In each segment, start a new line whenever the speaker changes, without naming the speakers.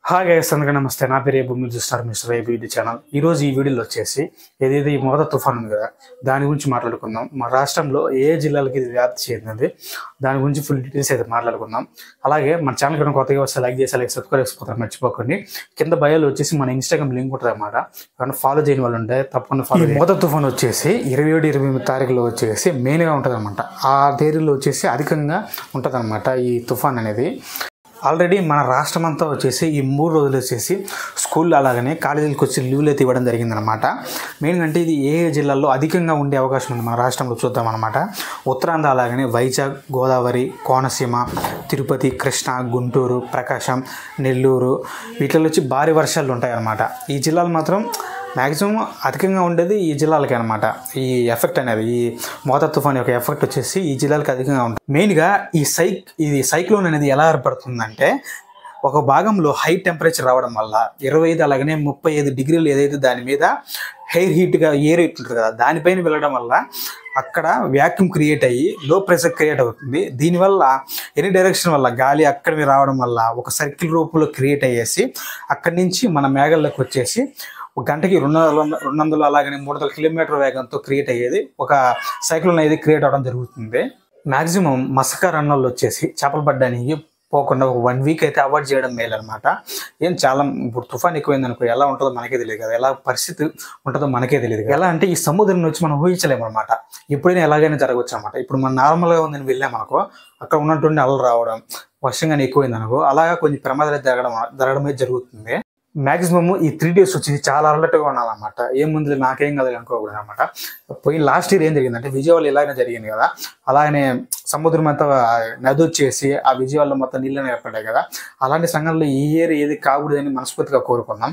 Hi guys, అందరికీ నమస్తే. నా పేరు ఏబు, మీరు చూస్తారు మిస్టర్ ఏబు యూట్యూబ్ ఛానల్. ఈరోజు ఈ వీడియోలో వచ్చేసి ఏదైతే ఈ మొదటి తుఫాన్ ఉంది కదా, దాని గురించి మాట్లాడుకుందాం. మా రాష్ట్రంలో ఏ జిల్లాలకి ఇది వ్యాప్తి చెందింది, దాని గురించి ఫుల్ డీటెయిల్స్ అయితే మాట్లాడుకుందాం. అలాగే మన ఛానల్ కనుక కొత్తగా వస్తే లైక్ చేసి అలాగే సబ్స్క్రైబ్ చేసుకోవడం మర్చిపోకండి. కింద బయోలో వచ్చేసి మన ఇన్స్టాగ్రామ్ లింక్ ఉంటుంది అన్నమాట. కానీ ఫాలో చేయని వాళ్ళు ఉంటే తప్పకుండా ఫాలో. మొదటి తుఫాన్ వచ్చేసి 27-28 తారీఖులో వచ్చేసి మెయిన్గా ఉంటుంది అనమాట. ఆ తేదీలో వచ్చేసి అధికంగా ఉంటుంది అనమాట ఈ తుఫాన్ అనేది. ఆల్రెడీ మన రాష్ట్రం అంతా వచ్చేసి ఈ 3 రోజులు వచ్చేసి స్కూల్ అలాగనే కాలేజీలకు వచ్చి లీవ్లు అయితే ఇవ్వడం జరిగిందనమాట. మెయిన్గా అంటే ఇది ఏ జిల్లాల్లో అధికంగా ఉండే అవకాశం ఉంది మన రాష్ట్రంలో చూద్దాం అనమాట. ఉత్తరాంధ్ర అలాగనే వైజాగ్, గోదావరి, కోనసీమ, తిరుపతి, కృష్ణా, గుంటూరు, ప్రకాశం, నెల్లూరు వీటిలో వచ్చి భారీ వర్షాలు ఉంటాయి అన్నమాట. ఈ జిల్లాలు మాత్రం మ్యాక్సిమం అధికంగా ఉండేది ఈ జిల్లాలకి అనమాట. ఈ ఎఫెక్ట్ అనేది, ఈ మోతా తుఫాన్ యొక్క ఎఫెక్ట్ వచ్చేసి ఈ జిల్లాలకి అధికంగా ఉంటుంది. మెయిన్గా ఇది సైక్లోన్ అనేది ఎలా ఏర్పడుతుందంటే, ఒక భాగంలో హై టెంపరేచర్ రావడం వల్ల 25 అలాగనే 35 డిగ్రీలు ఏదైతే దాని మీద హెయిర్ హీట్గా ఎయిర్ ఉంటుంది కదా, దానిపైన వెళ్ళడం వల్ల అక్కడ వ్యాక్యూమ్ క్రియేట్ అయ్యి లో ప్రెషర్ క్రియేట్ అవుతుంది. దీనివల్ల ఎనీ డైరెక్షన్ వల్ల గాలి అక్కడికి రావడం వల్ల ఒక సర్కిల్ రూపంలో క్రియేట్ అయ్యేసి అక్కడి నుంచి మన మేఘల్లోకి వచ్చేసి ఒక గంటకి 200 అలాగనే 300 కిలోమీటర్ వేగంతో క్రియేట్ అయ్యేది ఒక సైక్లోన్ అనేది క్రియేట్ అవ్వడం జరుగుతుంది. మ్యాక్సిమం మసక రన్నోళ్ళు వచ్చేసి చేపలు పడ్డానికి పోకుండా ఒక 1 వీక్ అయితే అవాయిడ్ చేయడం మేలు అనమాట. చాలా ఇప్పుడు తుఫాన్ ఎక్కువైంది అనుకో, ఎలా ఉంటుందో మనకే తెలియదు కదా, ఎలా పరిస్థితి ఉంటుందో మనకే తెలియదు. ఎలా అంటే ఈ సముద్రం నుంచి మనం ఊహించలేము అనమాట. ఎప్పుడైనా ఎలాగైనా జరగవచ్చు అనమాట. ఇప్పుడు మనం నార్మల్గా ఉందని వెళ్ళామనుకో, అక్కడ ఉన్నటువంటి అలలు రావడం, వర్షం కానీ ఎక్కువైంది అనుకో, అలాగా కొన్ని ప్రమాదాలు జరగడమే జరుగుతుంది. మ్యాక్సిమమ్ ఈ 3 days వచ్చేసి చాలా అలర్ట్గా ఉండాలన్నమాట. ఏం ముందు నాకేం కదా అనుకోకూడదు అనమాట. పోయి లాస్ట్ ఇయర్ ఏం జరిగిందంటే, విజయవాడలో ఇలాగనే జరిగింది కదా, అలాగనే సముద్రం అంతా నది వచ్చేసి ఆ విజయవాడలో మొత్తం నీళ్ళని ఏర్పడ్డాయి కదా. అలాంటి సంఘటనలు ఈ ఇయర్ ఏది కాకూడదని మనస్ఫూర్తిగా కోరుకున్నాం.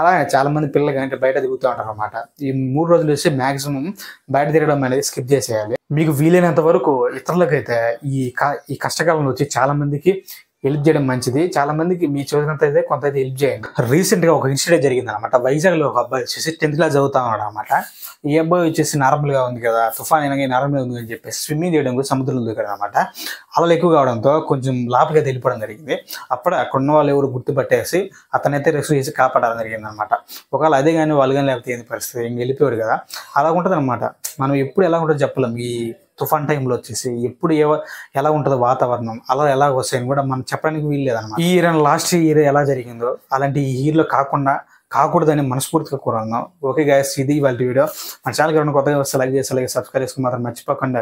అలాగే చాలా మంది పిల్లలు అంటే బయట తిరుగుతూ ఉంటారు అనమాట. ఈ 3 రోజులు వచ్చి మ్యాక్సిమం బయట తిరగడం అనేది స్కిప్ చేసేయాలి. మీకు వీలైనంత వరకు ఇతరులకైతే ఈ కష్టకాలంలో వచ్చి చాలా మందికి హెల్ప్ చేయడం మంచిది. చాలా మందికి మీ చదివినంత అయితే కొంత అయితే హెల్ప్ చేయండి. రీసెంట్గా ఒక ఇన్సిడెంట్ జరిగింది అనమాట. వైజాగ్లో ఒక అబ్బాయి వచ్చేసి 10th క్లాస్ చదువుతా ఉన్నాడు అనమాట. ఈ అబ్బాయి వచ్చేసి నార్మల్గా ఉంది కదా, తుఫాన్ అయినా నార్మల్గా ఉంది అని చెప్పేసి స్విమ్మింగ్ చేయడం కూడా సముద్రంలో దిగాడు అనమాట. అలలు ఎక్కువ కావడంతో కొంచెం లోపలికి వెళ్ళిపోవడం జరిగింది. అప్పుడు అక్కడ ఉన్న వాళ్ళు ఎవరు గుర్తుపట్టేసి అతనైతే రెస్క్యూ చేసి కాపాడడం జరిగింది అనమాట. ఒకవేళ అదే కానీ వాళ్ళు కానీ లేకపోతే ఏంది పరిస్థితి, ఇంక వెళ్ళిపోయాడు కదా, అలా ఉంటుంది అనమాట. మనం ఎప్పుడు ఎలా ఉంటుందో చెప్పలేం. ఈ తుఫాన్ టైంలో వచ్చేసి ఎప్పుడు ఎలా ఉంటుందో వాతావరణం, అలా ఎలా వస్తాయని కూడా మనం చెప్పడానికి వీలు లేదన్నమాట. ఈ ఇయర్ లాస్ట్ ఇయర్ ఎలా జరిగిందో అలాంటి ఈ ఇయర్లో కాకూడదని మనస్ఫూర్తిగా కోరుకుందాం. ఓకే గైస్, ఇది వాళ్ళ వీడియో. మన ఛానల్ కొత్తగా వస్తే లైక్ చేసి అలాగే సబ్స్క్రైబ్ చేసుకుని మాత్రం మర్చిపోకుండా.